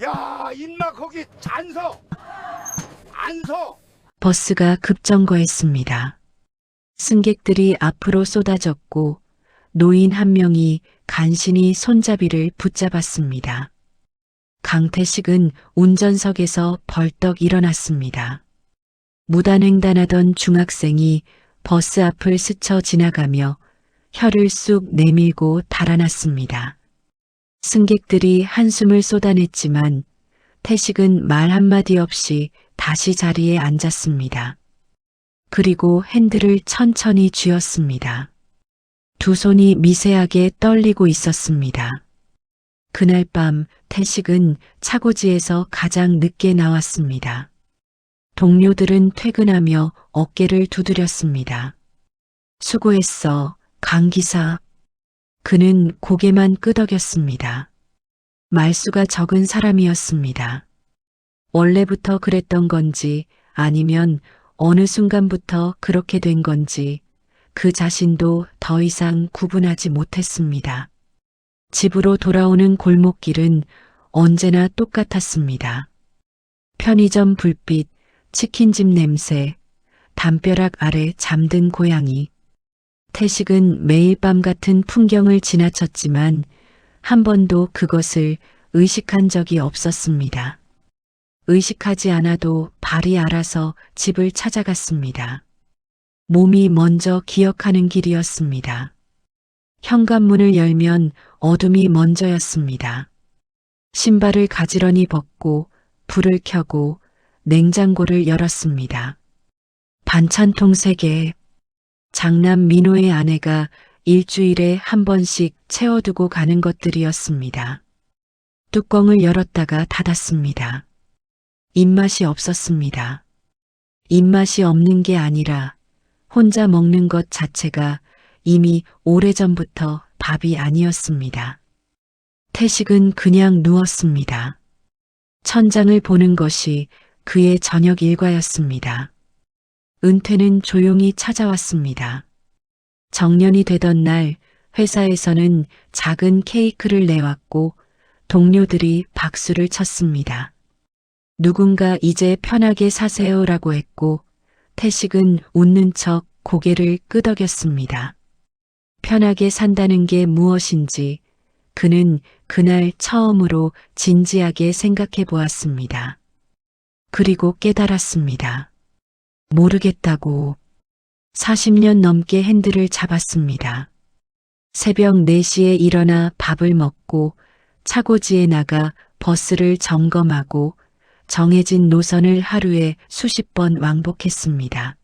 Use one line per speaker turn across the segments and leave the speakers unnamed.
야, 임마 거기 안 서. 안 서.
버스가 급정거했습니다. 승객들이 앞으로 쏟아졌고 노인 한 명이 간신히 손잡이를 붙잡았습니다. 강태식은 운전석에서 벌떡 일어났습니다. 무단횡단하던 중학생이 버스 앞을 스쳐 지나가며 혀를 쑥 내밀고 달아났습니다. 승객들이 한숨을 쏟아냈지만 태식은 말 한마디 없이 다시 자리에 앉았습니다. 그리고 핸들을 천천히 쥐었습니다. 두 손이 미세하게 떨리고 있었습니다. 그날 밤 태식은 차고지에서 가장 늦게 나왔습니다. 동료들은 퇴근하며 어깨를 두드렸습니다. 수고했어, 강 기사. 그는 고개만 끄덕였습니다. 말수가 적은 사람이었습니다. 원래부터 그랬던 건지 아니면 어느 순간부터 그렇게 된 건지 그 자신도 더 이상 구분하지 못했습니다. 집으로 돌아오는 골목길은 언제나 똑같았습니다. 편의점 불빛, 치킨집 냄새, 담벼락 아래 잠든 고양이. 태식은 매일 밤 같은 풍경을 지나쳤지만 한 번도 그것을 의식한 적이 없었습니다. 의식하지 않아도 발이 알아서 집을 찾아갔습니다. 몸이 먼저 기억하는 길이었습니다. 현관문을 열면 어둠이 먼저였습니다. 신발을 가지런히 벗고 불을 켜고 냉장고를 열었습니다. 반찬통 3개. 장남 민호의 아내가 일주일에 한 번씩 채워두고 가는 것들이었습니다. 뚜껑을 열었다가 닫았습니다. 입맛이 없었습니다. 입맛이 없는 게 아니라 혼자 먹는 것 자체가 이미 오래전부터 밥이 아니었습니다. 태식은 그냥 누웠습니다. 천장을 보는 것이 그의 저녁 일과였습니다. 은퇴는 조용히 찾아왔습니다. 정년이 되던 날 회사에서는 작은 케이크를 내왔고 동료들이 박수를 쳤습니다. 누군가 이제 편하게 사세요라고 했고 태식은 웃는 척 고개를 끄덕였습니다. 편하게 산다는 게 무엇인지 그는 그날 처음으로 진지하게 생각해 보았습니다. 그리고 깨달았습니다. 모르겠다고. 40년 넘게 핸들을 잡았습니다. 새벽 4시에 일어나 밥을 먹고 차고지에 나가 버스를 점검하고 정해진 노선을 하루에 수십 번 왕복했습니다.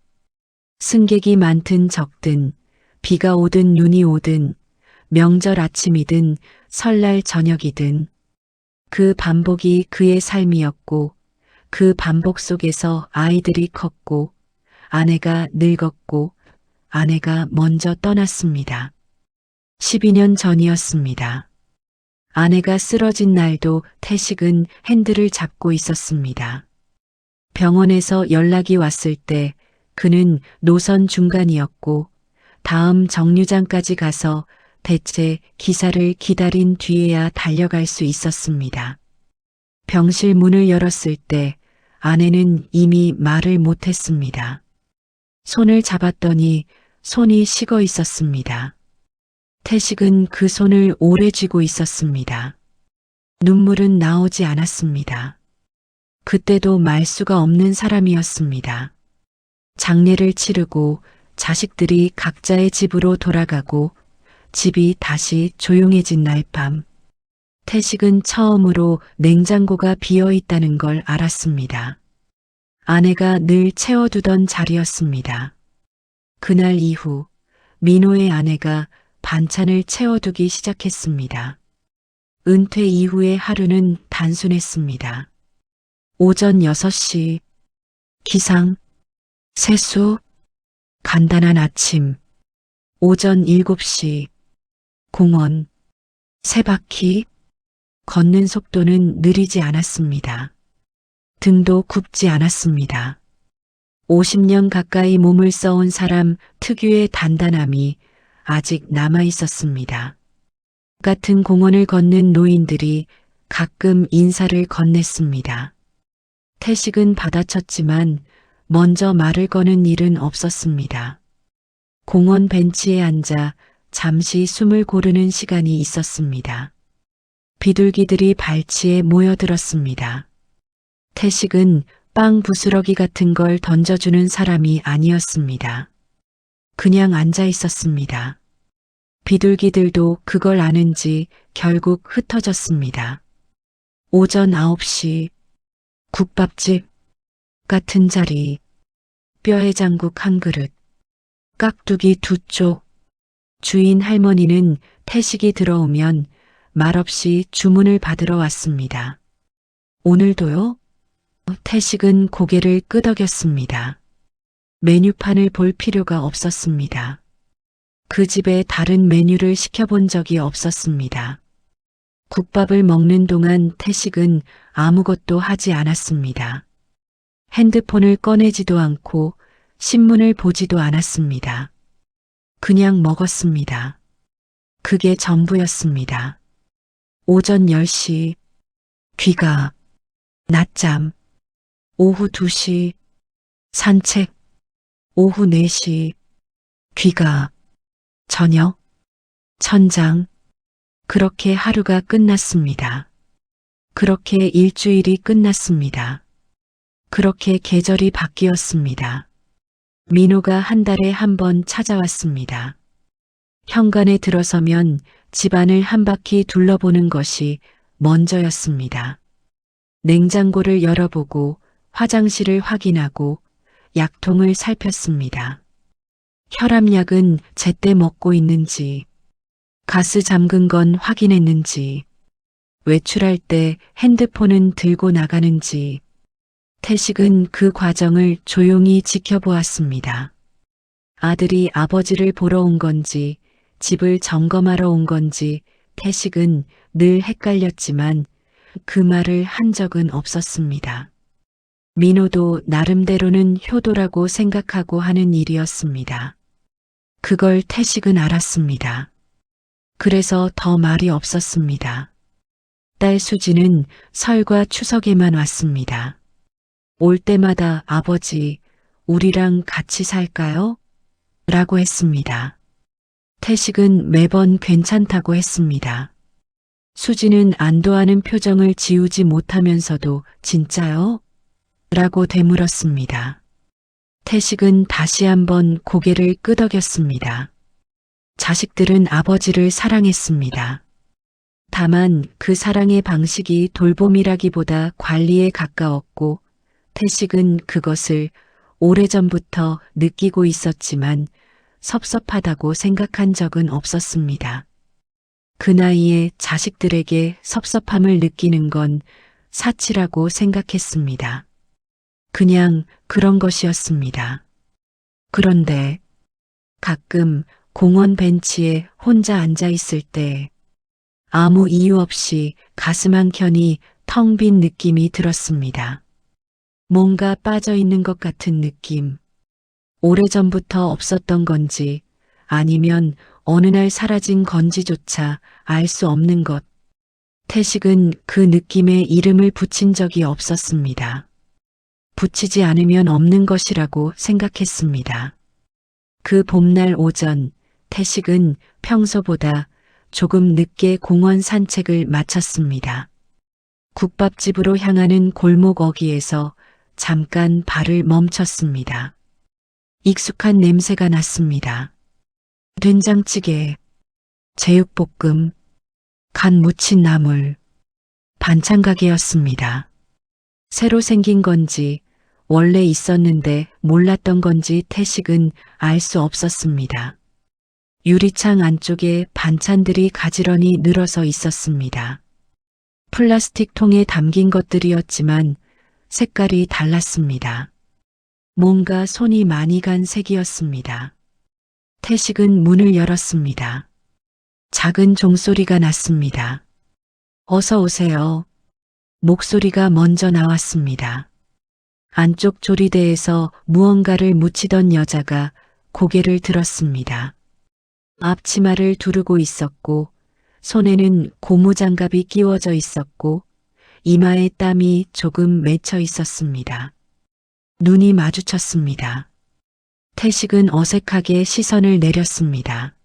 승객이 많든 적든 비가 오든 눈이 오든 명절 아침이든 설날 저녁이든 그 반복이 그의 삶이었고 그 반복 속에서 아이들이 컸고 아내가 늙었고 아내가 먼저 떠났습니다. 12년 전이었습니다. 아내가 쓰러진 날도 태식은 핸들을 잡고 있었습니다. 병원에서 연락이 왔을 때 그는 노선 중간이었고 다음 정류장까지 가서 대체 기사를 기다린 뒤에야 달려갈 수 있었습니다. 병실 문을 열었을 때 아내는 이미 말을 못했습니다. 손을 잡았더니 손이 식어 있었습니다. 태식은 그 손을 오래 쥐고 있었습니다. 눈물은 나오지 않았습니다. 그때도 말수가 없는 사람이었습니다. 장례를 치르고 자식들이 각자의 집으로 돌아가고 집이 다시 조용해진 날 밤, 태식은 처음으로 냉장고가 비어 있다는 걸 알았습니다. 아내가 늘 채워두던 자리였습니다. 그날 이후 민호의 아내가 반찬을 채워두기 시작했습니다. 은퇴 이후의 하루는 단순했습니다. 오전 6시, 기상, 세수, 간단한 아침, 오전 7시, 공원, 세바퀴, 걷는 속도는 느리지 않았습니다. 등도 굽지 않았습니다. 50년 가까이 몸을 써온 사람 특유의 단단함이 아직 남아 있었습니다. 같은 공원을 걷는 노인들이 가끔 인사를 건넸습니다. 태식은 받아쳤지만 먼저 말을 거는 일은 없었습니다. 공원 벤치에 앉아 잠시 숨을 고르는 시간이 있었습니다. 비둘기들이 발치에 모여들었습니다. 태식은 빵 부스러기 같은 걸 던져주는 사람이 아니었습니다. 그냥 앉아 있었습니다. 비둘기들도 그걸 아는지 결국 흩어졌습니다. 오전 9시 국밥집 같은 자리, 뼈해장국 한 그릇, 깍두기 2쪽. 주인 할머니는 태식이 들어오면 말없이 주문을 받으러 왔습니다. 오늘도요? 태식은 고개를 끄덕였습니다. 메뉴판을 볼 필요가 없었습니다. 그 집에 다른 메뉴를 시켜본 적이 없었습니다. 국밥을 먹는 동안 태식은 아무것도 하지 않았습니다. 핸드폰을 꺼내지도 않고 신문을 보지도 않았습니다. 그냥 먹었습니다. 그게 전부였습니다. 오전 10시, 귀가, 낮잠, 오후 2시, 산책, 오후 4시, 귀가, 저녁, 천장. 그렇게 하루가 끝났습니다. 그렇게 일주일이 끝났습니다. 그렇게 계절이 바뀌었습니다. 민호가 한 달에 한 번 찾아왔습니다. 현관에 들어서면 집안을 한 바퀴 둘러보는 것이 먼저였습니다. 냉장고를 열어보고 화장실을 확인하고 약통을 살폈습니다. 혈압약은 제때 먹고 있는지, 가스 잠근 건 확인했는지, 외출할 때 핸드폰은 들고 나가는지, 태식은 그 과정을 조용히 지켜보았습니다. 아들이 아버지를 보러 온 건지, 집을 점검하러 온 건지 태식은 늘 헷갈렸지만 그 말을 한 적은 없었습니다. 민호도 나름대로는 효도라고 생각하고 하는 일이었습니다. 그걸 태식은 알았습니다. 그래서 더 말이 없었습니다. 딸 수지는 설과 추석에만 왔습니다. 올 때마다 아버지, 우리랑 같이 살까요? 라고 했습니다. 태식은 매번 괜찮다고 했습니다. 수지는 안도하는 표정을 지우지 못하면서도 진짜요? 라고 되물었습니다. 태식은 다시 한번 고개를 끄덕였습니다. 자식들은 아버지를 사랑했습니다. 다만 그 사랑의 방식이 돌봄이라기보다 관리에 가까웠고 태식은 그것을 오래전부터 느끼고 있었지만 섭섭하다고 생각한 적은 없었습니다. 그 나이에 자식들에게 섭섭함을 느끼는 건 사치라고 생각했습니다. 그냥 그런 것이었습니다. 그런데 가끔 공원 벤치에 혼자 앉아 있을 때 아무 이유 없이 가슴 한켠이 텅 빈 느낌이 들었습니다. 뭔가 빠져 있는 것 같은 느낌. 오래전부터 없었던 건지 아니면 어느 날 사라진 건지조차 알 수 없는 것. 태식은 그 느낌에 이름을 붙인 적이 없었습니다. 붙이지 않으면 없는 것이라고 생각했습니다. 그 봄날 오전, 태식은 평소보다 조금 늦게 공원 산책을 마쳤습니다. 국밥집으로 향하는 골목 어귀에서 잠깐 발을 멈췄습니다. 익숙한 냄새가 났습니다. 된장찌개, 제육볶음, 간 무친 나물, 반찬 가게였습니다. 새로 생긴 건지 원래 있었는데 몰랐던 건지 태식은 알 수 없었습니다. 유리창 안쪽에 반찬들이 가지런히 늘어서 있었습니다. 플라스틱 통에 담긴 것들이었지만 색깔이 달랐습니다. 뭔가 손이 많이 간 색이었습니다. 태식은 문을 열었습니다. 작은 종소리가 났습니다. 어서 오세요. 목소리가 먼저 나왔습니다. 안쪽 조리대에서 무언가를 묻히던 여자가 고개를 들었습니다. 앞치마를 두르고 있었고 손에는 고무장갑이 끼워져 있었고 이마에 땀이 조금 맺혀 있었습니다. 눈이 마주쳤습니다. 태식은 어색하게 시선을 내렸습니다.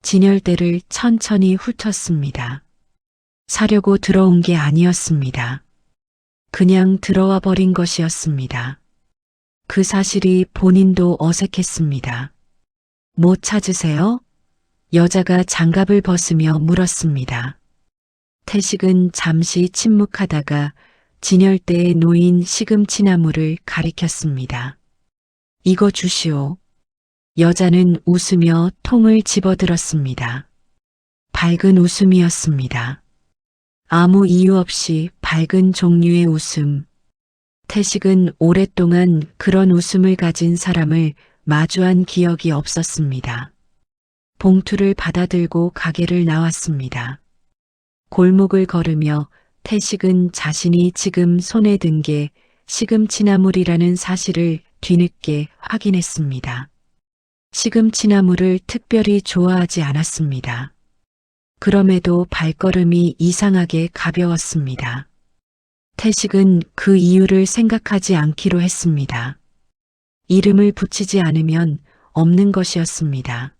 진열대를 천천히 훑었습니다. 사려고 들어온 게 아니었습니다. 그냥 들어와 버린 것이었습니다. 그 사실이 본인도 어색했습니다. 뭐 찾으세요? 여자가 장갑을 벗으며 물었습니다. 태식은 잠시 침묵하다가 진열대에 놓인 시금치나물을 가리켰습니다. 이거 주시오. 여자는 웃으며 통을 집어들었습니다. 밝은 웃음이었습니다. 아무 이유 없이 밝은 종류의 웃음. 태식은 오랫동안 그런 웃음을 가진 사람을 마주한 기억이 없었습니다. 봉투를 받아들고 가게를 나왔습니다. 골목을 걸으며 태식은 자신이 지금 손에 든 게 시금치나물이라는 사실을 뒤늦게 확인했습니다. 시금치나물을 특별히 좋아하지 않았습니다. 그럼에도 발걸음이 이상하게 가벼웠습니다. 태식은 그 이유를 생각하지 않기로 했습니다. 이름을 붙이지 않으면 없는 것이었습니다.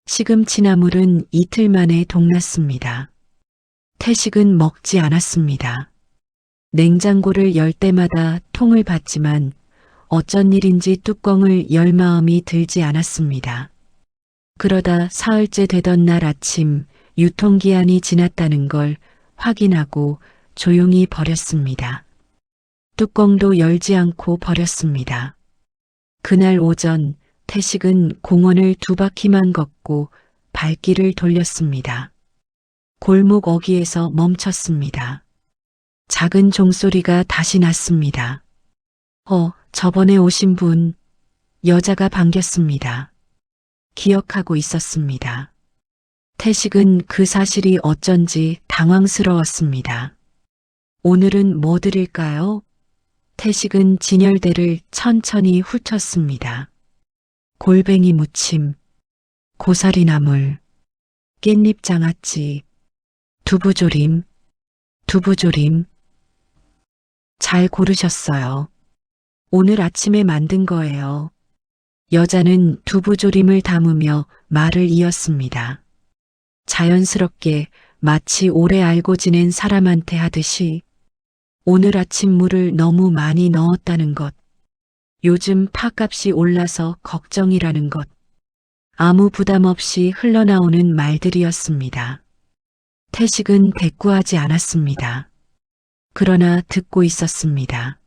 시금치나물은 이틀 만에 동났습니다. 태식은 먹지 않았습니다. 냉장고를 열 때마다 통을 봤지만 어쩐 일인지 뚜껑을 열 마음이 들지 않았습니다. 그러다 사흘째 되던 날 아침 유통기한이 지났다는 걸 확인하고 조용히 버렸습니다. 뚜껑도 열지 않고 버렸습니다. 그날 오전 태식은 공원을 2바퀴만 걷고 발길을 돌렸습니다. 골목 어귀에서 멈췄습니다. 작은 종소리가 다시 났습니다. 저번에 오신 분, 여자가 반겼습니다. 기억하고 있었습니다. 태식은 그 사실이 어쩐지 당황스러웠습니다. 오늘은 뭐 드릴까요? 태식은 진열대를 천천히 훑었습니다. 골뱅이 무침, 고사리나물, 깻잎 장아찌, 두부조림. 잘 고르셨어요. 오늘 아침에 만든 거예요. 여자는 두부조림을 담으며 말을 이었습니다. 자연스럽게 마치 오래 알고 지낸 사람한테 하듯이 오늘 아침 물을 너무 많이 넣었다는 것, 요즘 팥값이 올라서 걱정이라는 것, 아무 부담 없이 흘러나오는 말들이었습니다. 태식은 대꾸하지 않았습니다. 그러나 듣고 있었습니다.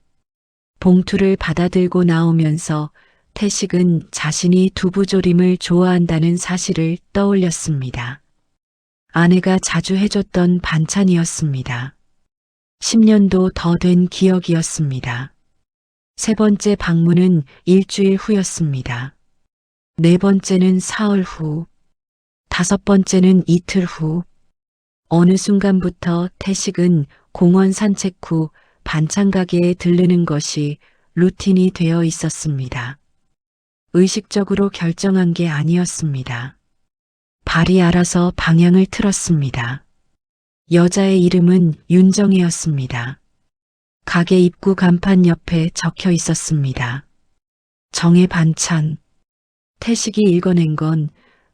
봉투를 받아들고 나오면서 태식은 자신이 두부조림을 좋아한다는 사실을 떠올렸습니다. 아내가 자주 해줬던 반찬이었습니다. 10년도 더 된 기억이었습니다. 3번째 방문은 일주일 후였습니다. 4번째는 사흘 후, 5번째는 이틀 후. 어느 순간부터 태식은 공원 산책 후 반찬 가게에 들르는 것이 루틴이 되어 있었습니다. 의식적으로 결정한 게 아니었습니다. 발이 알아서 방향을 틀었습니다. 여자의 이름은 윤정혜였습니다. 가게 입구 간판 옆에 적혀 있었습니다. 정의 반찬. 태식이 읽어낸 건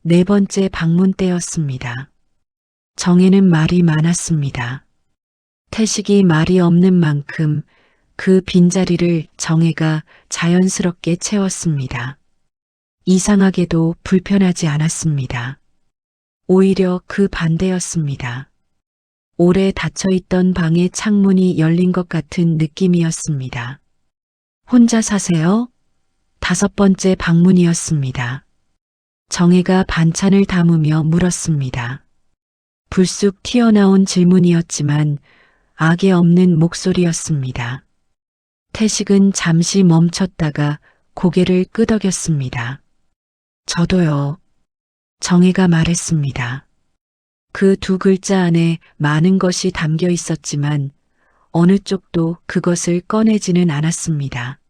4번째 방문 때였습니다. 정혜는 말이 많았습니다. 태식이 말이 없는 만큼 그 빈자리를 정혜가 자연스럽게 채웠습니다. 이상하게도 불편하지 않았습니다. 오히려 그 반대였습니다. 오래 닫혀있던 방의 창문이 열린 것 같은 느낌이었습니다. 혼자 사세요? 5번째 방문이었습니다. 정혜가 반찬을 담으며 물었습니다. 불쑥 튀어나온 질문이었지만 악의 없는 목소리였습니다. 태식은 잠시 멈췄다가 고개를 끄덕였습니다. 저도요. 정혜가 말했습니다. 그 2글자 안에 많은 것이 담겨 있었지만 어느 쪽도 그것을 꺼내지는 않았습니다.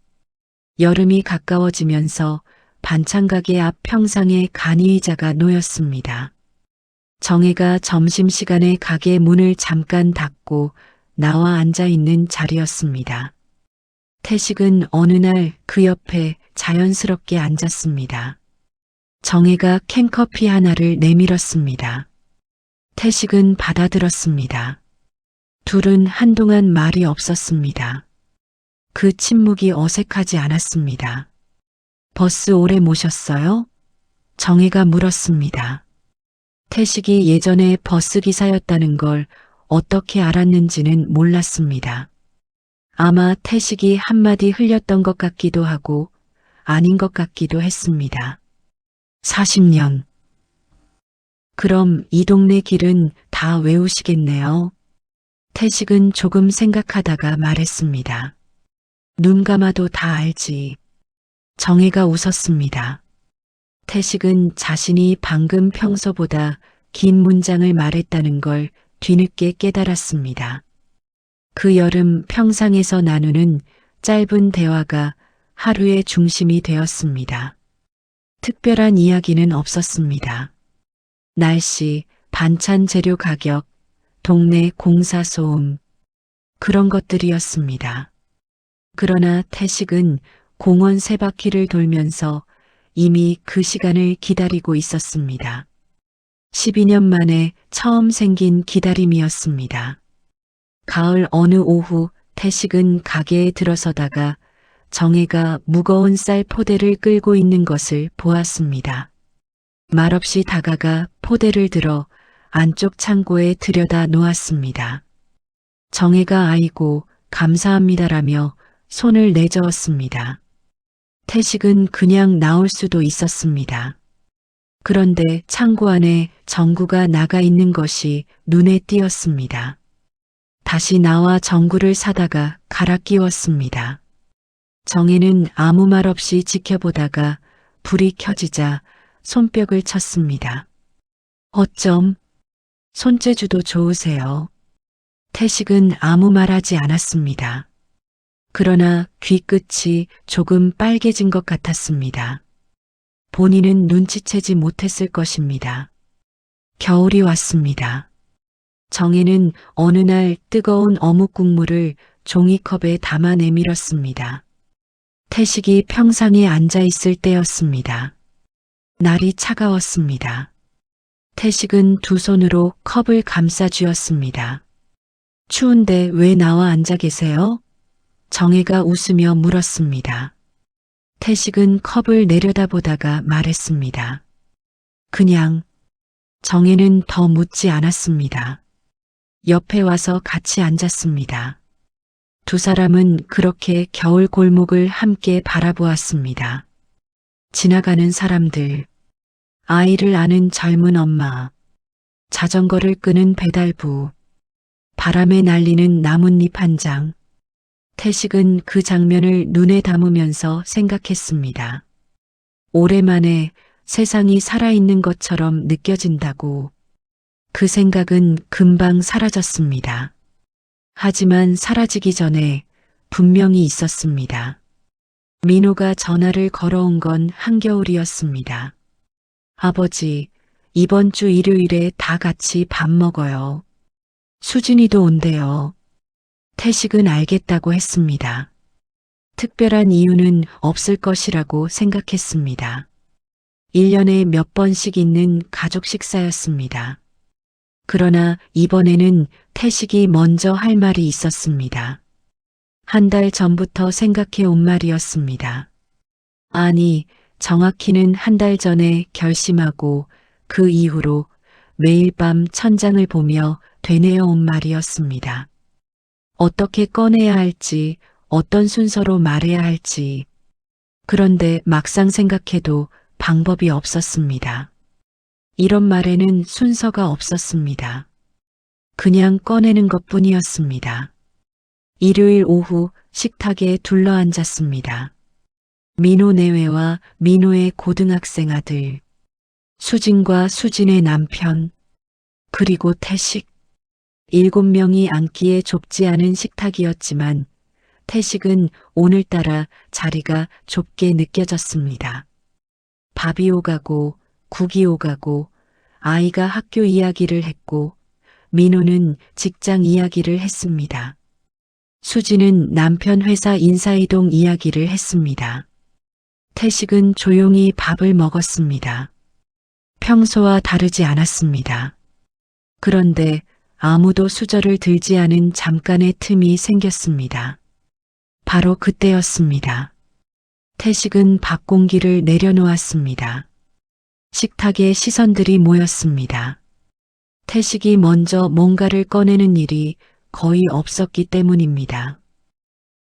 여름이 가까워지면서 반찬 가게 앞 평상에 간이의자가 놓였습니다. 정혜가 점심시간에 가게 문을 잠깐 닫고 나와 앉아 있는 자리였습니다. 태식은 어느 날 그 옆에 자연스럽게 앉았습니다. 정혜가 캔커피 하나를 내밀었습니다. 태식은 받아들었습니다. 둘은 한동안 말이 없었습니다. 그 침묵이 어색하지 않았습니다. 버스 오래 모셨어요? 정혜가 물었습니다. 태식이 예전에 버스 기사였다는 걸 어떻게 알았는지는 몰랐습니다. 아마 태식이 한마디 흘렸던 것 같기도 하고 아닌 것 같기도 했습니다. 40년. 그럼 이 동네 길은 다 외우시겠네요. 태식은 조금 생각하다가 말했습니다. 눈 감아도 다 알지. 정혜가 웃었습니다. 태식은 자신이 방금 평소보다 긴 문장을 말했다는 걸 뒤늦게 깨달았습니다. 그 여름 평상에서 나누는 짧은 대화가 하루의 중심이 되었습니다. 특별한 이야기는 없었습니다. 날씨, 반찬 재료 가격, 동네 공사 소음, 그런 것들이었습니다. 그러나 태식은 공원 세 바퀴를 돌면서 이미 그 시간을 기다리고 있었습니다. 12년 만에 처음 생긴 기다림이었습니다. 가을 어느 오후 태식은 가게에 들어서다가 정혜가 무거운 쌀 포대를 끌고 있는 것을 보았습니다. 말없이 다가가 포대를 들어 안쪽 창고에 들여다 놓았습니다. 정혜가 아이고 감사합니다라며 손을 내저었습니다. 태식은 그냥 나올 수도 있었습니다. 그런데 창고 안에 전구가 나가 있는 것이 눈에 띄었습니다. 다시 나와 전구를 사다가 갈아 끼웠습니다. 정혜는 아무 말 없이 지켜보다가 불이 켜지자 손뼉을 쳤습니다. 어쩜 손재주도 좋으세요. 태식은 아무 말하지 않았습니다. 그러나 귀끝이 조금 빨개진 것 같았습니다. 본인은 눈치채지 못했을 것입니다. 겨울이 왔습니다. 정혜는 어느 날 뜨거운 어묵 국물을 종이컵에 담아 내밀었습니다. 태식이 평상에 앉아 있을 때였습니다. 날이 차가웠습니다. 태식은 두 손으로 컵을 감싸 쥐었습니다. 추운데 왜 나와 앉아 계세요? 정혜가 웃으며 물었습니다. 태식은 컵을 내려다보다가 말했습니다. 그냥. 정혜는 더 묻지 않았습니다. 옆에 와서 같이 앉았습니다. 두 사람은 그렇게 겨울 골목을 함께 바라보았습니다. 지나가는 사람들, 아이를 아는 젊은 엄마, 자전거를 끄는 배달부, 바람에 날리는 나뭇잎 한 장. 태식은 그 장면을 눈에 담으면서 생각했습니다. 오랜만에 세상이 살아있는 것처럼 느껴진다고. 그 생각은 금방 사라졌습니다. 하지만 사라지기 전에 분명히 있었습니다. 민호가 전화를 걸어온 건 한겨울이었습니다. 아버지, 이번 주 일요일에 다 같이 밥 먹어요. 수진이도 온대요. 태식은 알겠다고 했습니다. 특별한 이유는 없을 것이라고 생각했습니다. 1년에 몇 번씩 있는 가족 식사였습니다. 그러나 이번에는 태식이 먼저 할 말이 있었습니다. 한 달 전부터 생각해 온 말이었습니다. 아니, 정확히는 한 달 전에 결심하고 그 이후로 매일 밤 천장을 보며 되뇌어 온 말이었습니다. 어떻게 꺼내야 할지, 어떤 순서로 말해야 할지. 그런데 막상 생각해도 방법이 없었습니다. 이런 말에는 순서가 없었습니다. 그냥 꺼내는 것뿐이었습니다. 일요일 오후 식탁에 둘러앉았습니다. 민호 내외와 민호의 고등학생 아들, 수진과 수진의 남편, 그리고 태식. 7명이 앉기에 좁지 않은 식탁이었지만 태식은 오늘따라 자리가 좁게 느껴졌습니다. 밥이 오가고 국이 오가고 아이가 학교 이야기를 했고 민호는 직장 이야기를 했습니다. 수지는 남편 회사 인사이동 이야기를 했습니다. 태식은 조용히 밥을 먹었습니다. 평소와 다르지 않았습니다. 그런데 아무도 수저를 들지 않은 잠깐의 틈이 생겼습니다. 바로 그때였습니다. 태식은 밥 공기를 내려놓았습니다. 식탁에 시선들이 모였습니다. 태식이 먼저 뭔가를 꺼내는 일이 거의 없었기 때문입니다.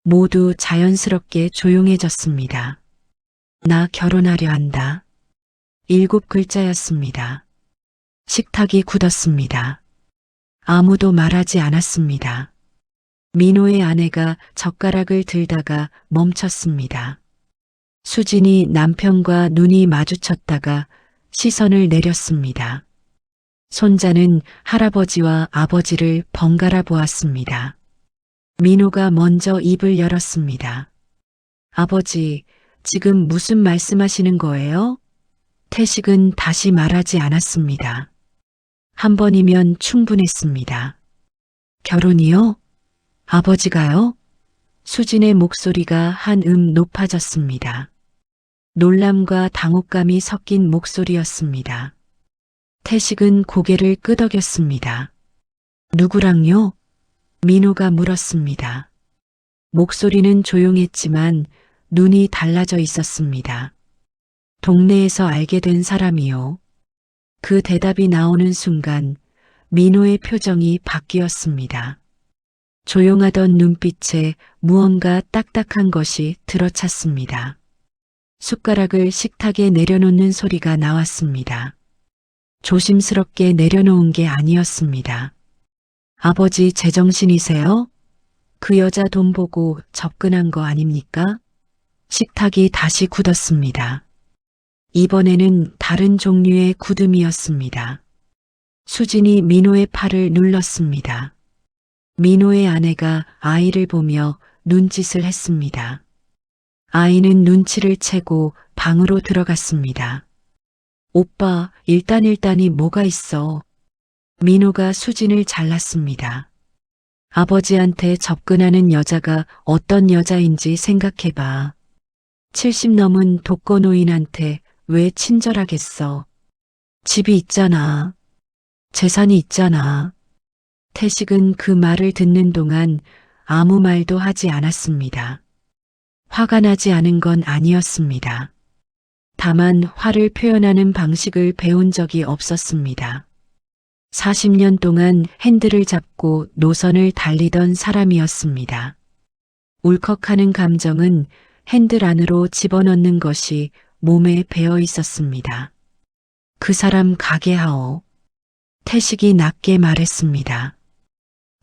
모두 자연스럽게 조용해졌습니다. 나 결혼하려 한다. 7글자였습니다. 식탁이 굳었습니다. 아무도 말하지 않았습니다. 민호의 아내가 젓가락을 들다가 멈췄습니다. 수진이 남편과 눈이 마주쳤다가 시선을 내렸습니다. 손자는 할아버지와 아버지를 번갈아 보았습니다. 민호가 먼저 입을 열었습니다. 아버지, 지금 무슨 말씀하시는 거예요? 태식은 다시 말하지 않았습니다. 한 번이면 충분했습니다. 결혼이요? 아버지가요? 수진의 목소리가 한음 높아졌습니다. 놀람과 당혹감이 섞인 목소리였습니다. 태식은 고개를 끄덕였습니다. 누구랑요? 민호가 물었습니다. 목소리는 조용했지만 눈이 달라져 있었습니다. 동네에서 알게 된 사람이요. 그 대답이 나오는 순간 민호의 표정이 바뀌었습니다. 조용하던 눈빛에 무언가 딱딱한 것이 들어찼습니다. 숟가락을 식탁에 내려놓는 소리가 나왔습니다. 조심스럽게 내려놓은 게 아니었습니다. 아버지 제정신이세요? 그 여자 돈 보고 접근한 거 아닙니까? 식탁이 다시 굳었습니다. 이번에는 다른 종류의 굳음이었습니다. 수진이 민호의 팔을 눌렀습니다. 민호의 아내가 아이를 보며 눈짓을 했습니다. 아이는 눈치를 채고 방으로 들어갔습니다. 오빠, 일단이 뭐가 있어? 민호가 수진을 잘랐습니다. 아버지한테 접근하는 여자가 어떤 여자인지 생각해봐. 70 넘은 독거노인한테 왜 친절하겠어? 집이 있잖아. 재산이 있잖아. 태식은 그 말을 듣는 동안 아무 말도 하지 않았습니다. 화가 나지 않은 건 아니었습니다. 다만 화를 표현하는 방식을 배운 적이 없었습니다. 40년 동안 핸들을 잡고 노선을 달리던 사람이었습니다. 울컥하는 감정은 핸들 안으로 집어넣는 것이 몸에 배어 있었습니다. 그 사람 가게 하오. 태식이 낮게 말했습니다.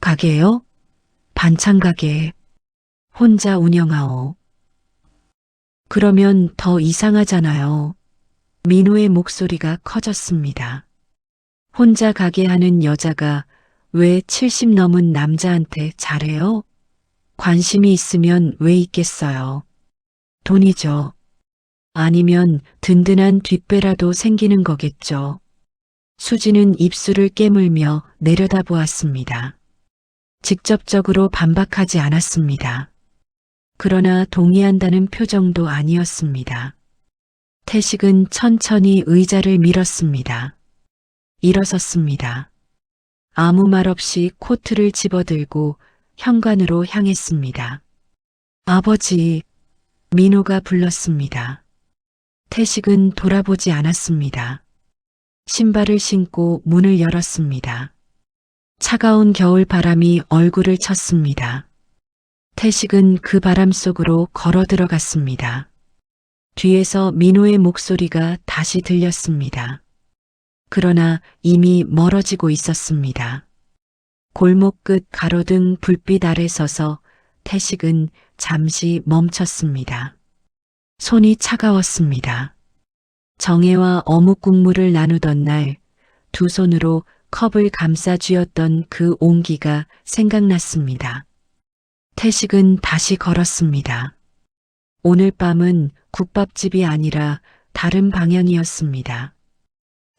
가게요? 반찬 가게. 혼자 운영하오. 그러면 더 이상하잖아요. 민호의 목소리가 커졌습니다. 혼자 가게 하는 여자가 왜 70 넘은 남자한테 잘해요? 관심이 있으면 왜 있겠어요? 돈이죠. 아니면 든든한 뒷배라도 생기는 거겠죠. 수지는 입술을 깨물며 내려다보았습니다. 직접적으로 반박하지 않았습니다. 그러나 동의한다는 표정도 아니었습니다. 태식은 천천히 의자를 밀었습니다. 일어섰습니다. 아무 말 없이 코트를 집어들고 현관으로 향했습니다. 아버지, 민호가 불렀습니다. 태식은 돌아보지 않았습니다. 신발을 신고 문을 열었습니다. 차가운 겨울 바람이 얼굴을 쳤습니다. 태식은 그 바람 속으로 걸어 들어갔습니다. 뒤에서 민호의 목소리가 다시 들렸습니다. 그러나 이미 멀어지고 있었습니다. 골목 끝 가로등 불빛 아래 서서 태식은 잠시 멈췄습니다. 손이 차가웠습니다. 정혜와 어묵 국물을 나누던 날 두 손으로 컵을 감싸 쥐었던 그 온기가 생각났습니다. 태식은 다시 걸었습니다. 오늘 밤은 국밥집이 아니라 다른 방향이었습니다.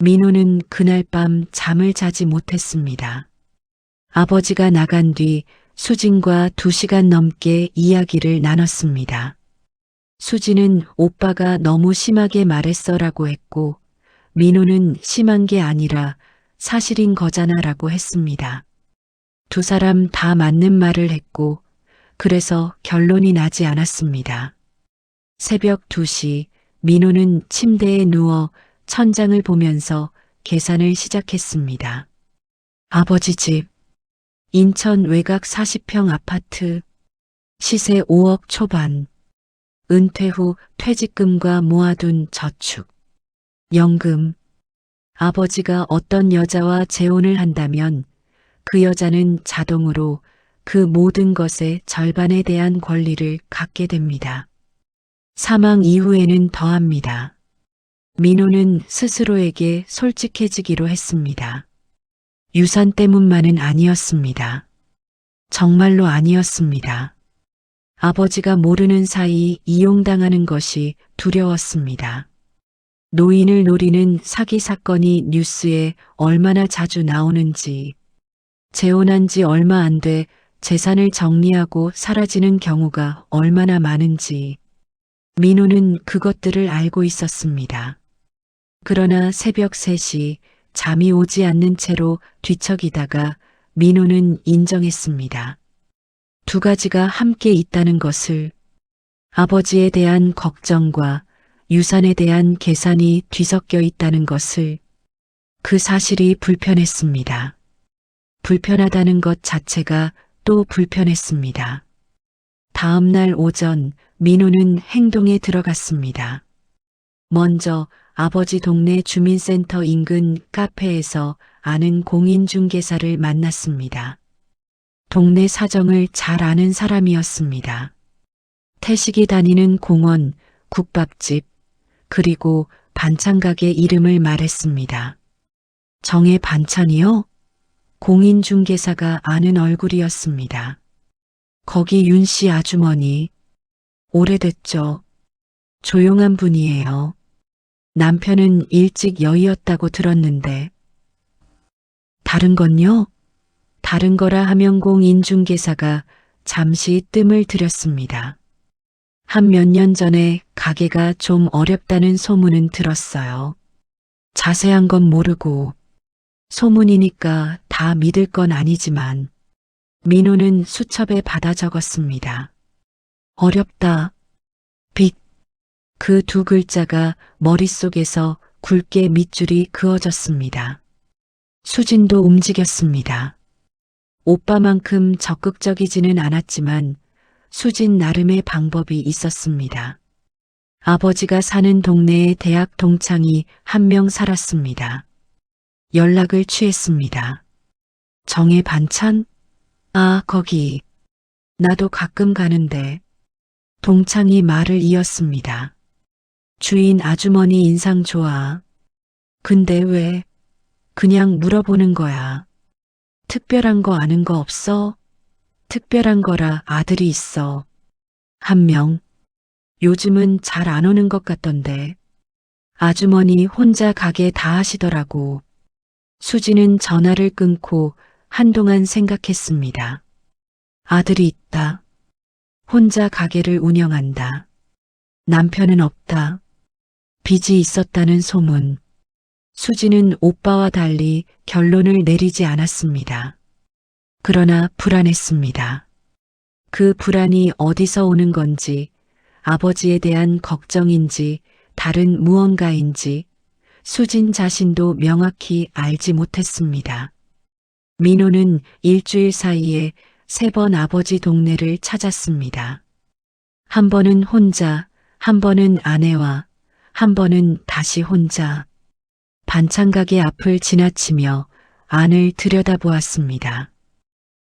민호는 그날 밤 잠을 자지 못했습니다. 아버지가 나간 뒤 수진과 2시간 넘게 이야기를 나눴습니다. 수진은 오빠가 너무 심하게 말했어라고 했고, 민호는 심한 게 아니라 사실인 거잖아라고 했습니다. 두 사람 다 맞는 말을 했고, 그래서 결론이 나지 않았습니다. 새벽 2시 민호는 침대에 누워 천장을 보면서 계산을 시작했습니다. 아버지 집, 인천 외곽 40평 아파트, 시세 5억 초반, 은퇴 후 퇴직금과 모아둔 저축, 연금. 아버지가 어떤 여자와 재혼을 한다면 그 여자는 자동으로 그 모든 것의 절반에 대한 권리를 갖게 됩니다. 사망 이후에는 더합니다. 민호는 스스로에게 솔직해지기로 했습니다. 유산 때문만은 아니었습니다. 정말로 아니었습니다. 아버지가 모르는 사이 이용당하는 것이 두려웠습니다. 노인을 노리는 사기 사건이 뉴스에 얼마나 자주 나오는지, 재혼한 지 얼마 안 돼 재산을 정리하고 사라지는 경우가 얼마나 많은지, 민호는 그것들을 알고 있었습니다. 그러나 새벽 3시 잠이 오지 않는 채로 뒤척이다가 민호는 인정했습니다. 2가지가 함께 있다는 것을, 아버지에 대한 걱정과 유산에 대한 계산이 뒤섞여 있다는 것을. 그 사실이 불편했습니다. 불편하다는 것 자체가 또 불편했습니다. 다음 날 오전 민호는 행동에 들어갔습니다. 먼저 아버지 동네 주민센터 인근 카페에서 아는 공인중개사를 만났습니다. 동네 사정을 잘 아는 사람이었습니다. 태식이 다니는 공원, 국밥집, 그리고 반찬가게 이름을 말했습니다. 정의 반찬이요? 공인중개사가 아는 얼굴이었습니다. 거기 윤 씨 아주머니. 오래됐죠. 조용한 분이에요. 남편은 일찍 여의었다고 들었는데. 다른 건요? 다른 거라 하면 공인중개사가 잠시 뜸을 들였습니다. 한 몇 년 전에 가게가 좀 어렵다는 소문은 들었어요. 자세한 건 모르고, 소문이니까 다 믿을 건 아니지만, 민호는 수첩에 받아 적었습니다. 어렵다. 빚. 그 2글자가 머릿속에서 굵게 밑줄이 그어졌습니다. 수진도 움직였습니다. 오빠만큼 적극적이지는 않았지만 수진 나름의 방법이 있었습니다. 아버지가 사는 동네에 대학 동창이 한 명 살았습니다. 연락을 취했습니다. 정의 반찬? 아, 거기. 나도 가끔 가는데. 동창이 말을 이었습니다. 주인 아주머니 인상 좋아. 근데 왜? 그냥 물어보는 거야. 특별한 거 아는 거 없어? 특별한 거라 아들이 있어. 1명. 요즘은 잘 안 오는 것 같던데. 아주머니 혼자 가게 다 하시더라고. 수지는 전화를 끊고 한동안 생각했습니다. 아들이 있다. 혼자 가게를 운영한다. 남편은 없다. 빚이 있었다는 소문. 수지는 오빠와 달리 결론을 내리지 않았습니다. 그러나 불안했습니다. 그 불안이 어디서 오는 건지, 아버지에 대한 걱정인지 다른 무언가인지 수진 자신도 명확히 알지 못했습니다. 민호는 일주일 사이에 3번 아버지 동네를 찾았습니다. 한 번은 혼자, 한 번은 아내와, 한 번은 다시 혼자. 반찬가게 앞을 지나치며 안을 들여다보았습니다.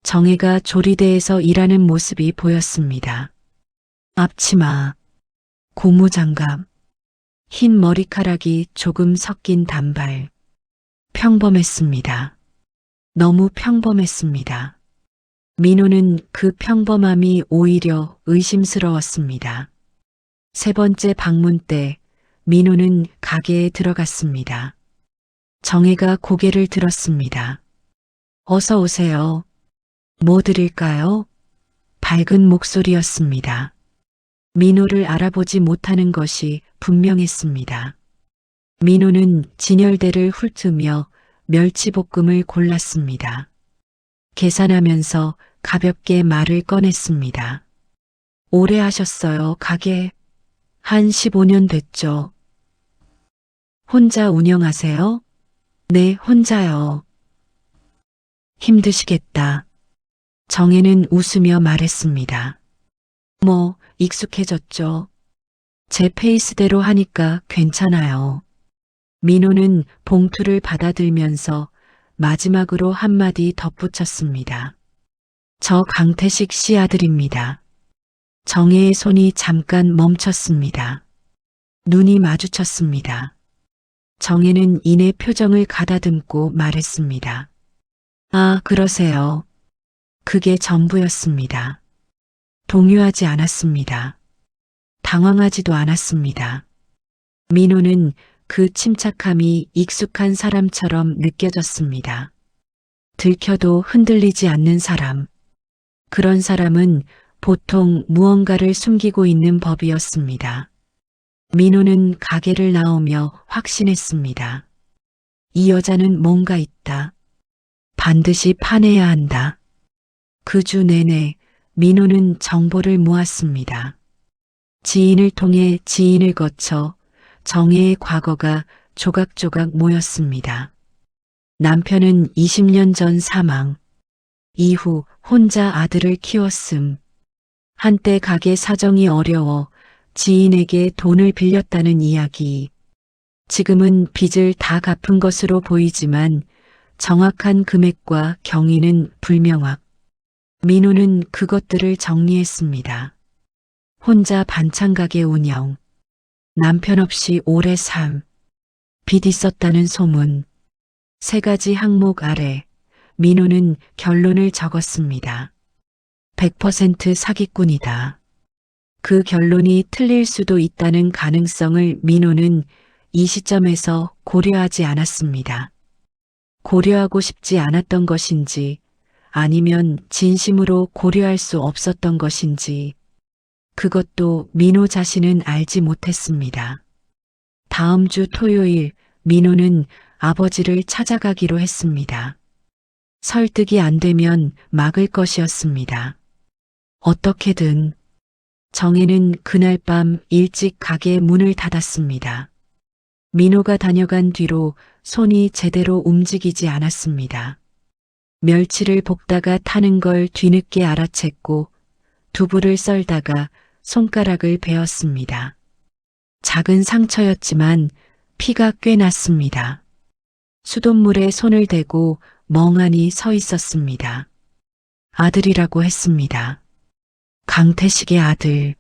정혜가 조리대에서 일하는 모습이 보였습니다. 앞치마, 고무장갑, 흰 머리카락이 조금 섞인 단발. 평범했습니다. 너무 평범했습니다. 민호는 그 평범함이 오히려 의심스러웠습니다. 3번째 방문 때 민호는 가게에 들어갔습니다. 정혜가 고개를 들었습니다. 어서 오세요. 뭐 드릴까요? 밝은 목소리였습니다. 민호를 알아보지 못하는 것이 분명했습니다. 민호는 진열대를 훑으며 멸치볶음을 골랐습니다. 계산하면서 가볍게 말을 꺼냈습니다. 오래 하셨어요, 가게? 한 15년 됐죠. 혼자 운영하세요? 네, 혼자요. 힘드시겠다. 정혜는 웃으며 말했습니다. 뭐, 익숙해졌죠. 제 페이스대로 하니까 괜찮아요. 민호는 봉투를 받아들면서 마지막으로 한마디 덧붙였습니다. 저 강태식 씨 아들입니다. 정혜의 손이 잠깐 멈췄습니다. 눈이 마주쳤습니다. 정혜는 이내 표정을 가다듬고 말했습니다. 아, 그러세요. 그게 전부였습니다. 동요하지 않았습니다. 당황하지도 않았습니다. 민호는 그 침착함이 익숙한 사람처럼 느껴졌습니다. 들켜도 흔들리지 않는 사람. 그런 사람은 보통 무언가를 숨기고 있는 법이었습니다. 민호는 가게를 나오며 확신했습니다. 이 여자는 뭔가 있다. 반드시 파내야 한다. 그 주 내내 민호는 정보를 모았습니다. 지인을 통해 지인을 거쳐 정혜의 과거가 조각조각 모였습니다. 남편은 20년 전 사망. 이후 혼자 아들을 키웠음. 한때 가게 사정이 어려워 지인에게 돈을 빌렸다는 이야기. 지금은 빚을 다 갚은 것으로 보이지만 정확한 금액과 경위는 불명확. 민호는 그것들을 정리했습니다. 혼자 반찬 가게 운영. 남편 없이 오래 삶. 빚 있었다는 소문. 3가지 항목 아래 민호는 결론을 적었습니다. 100% 사기꾼이다. 그 결론이 틀릴 수도 있다는 가능성을 민호는 이 시점에서 고려하지 않았습니다. 고려하고 싶지 않았던 것인지 아니면 진심으로 고려할 수 없었던 것인지 그것도 민호 자신은 알지 못했습니다. 다음 주 토요일 민호는 아버지를 찾아가기로 했습니다. 설득이 안 되면 막을 것이었습니다. 어떻게든 정혜는 그날 밤 일찍 가게 문을 닫았습니다. 민호가 다녀간 뒤로 손이 제대로 움직이지 않았습니다. 멸치를 볶다가 타는 걸 뒤늦게 알아챘고 두부를 썰다가 손가락을 베었습니다. 작은 상처였지만 피가 꽤 났습니다. 수돗물에 손을 대고 멍하니 서 있었습니다. 아들이라고 했습니다. 강태식의 아들.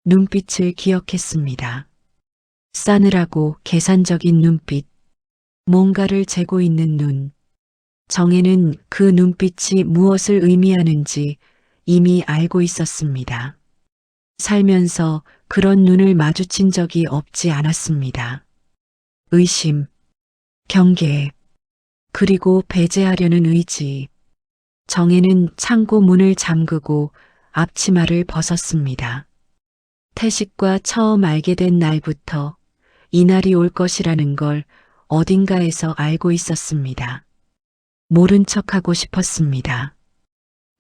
눈빛을 기억했습니다. 싸늘하고 계산적인 눈빛. 뭔가를 재고 있는 눈. 정혜는 그 눈빛이 무엇을 의미하는지 이미 알고 있었습니다. 살면서 그런 눈을 마주친 적이 없지 않았습니다. 의심, 경계, 그리고 배제하려는 의지. 정혜는 창고 문을 잠그고 앞치마를 벗었습니다. 태식과 처음 알게 된 날부터 이날이 올 것이라는 걸 어딘가에서 알고 있었습니다. 모른 척하고 싶었습니다.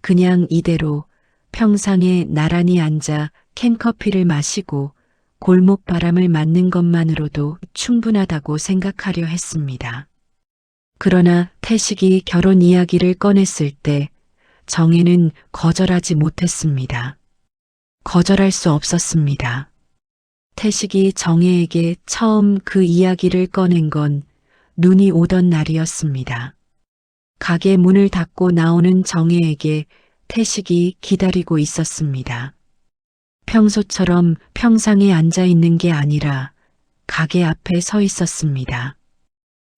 그냥 이대로 평상에 나란히 앉아 캔커피를 마시고 골목 바람을 맞는 것만으로도 충분하다고 생각하려 했습니다. 그러나 태식이 결혼 이야기를 꺼냈을 때 정혜는 거절하지 못했습니다. 거절할 수 없었습니다. 태식이 정혜에게 처음 그 이야기를 꺼낸 건 눈이 오던 날이었습니다. 가게 문을 닫고 나오는 정혜에게 태식이 기다리고 있었습니다. 평소처럼 평상에 앉아 있는 게 아니라 가게 앞에 서 있었습니다.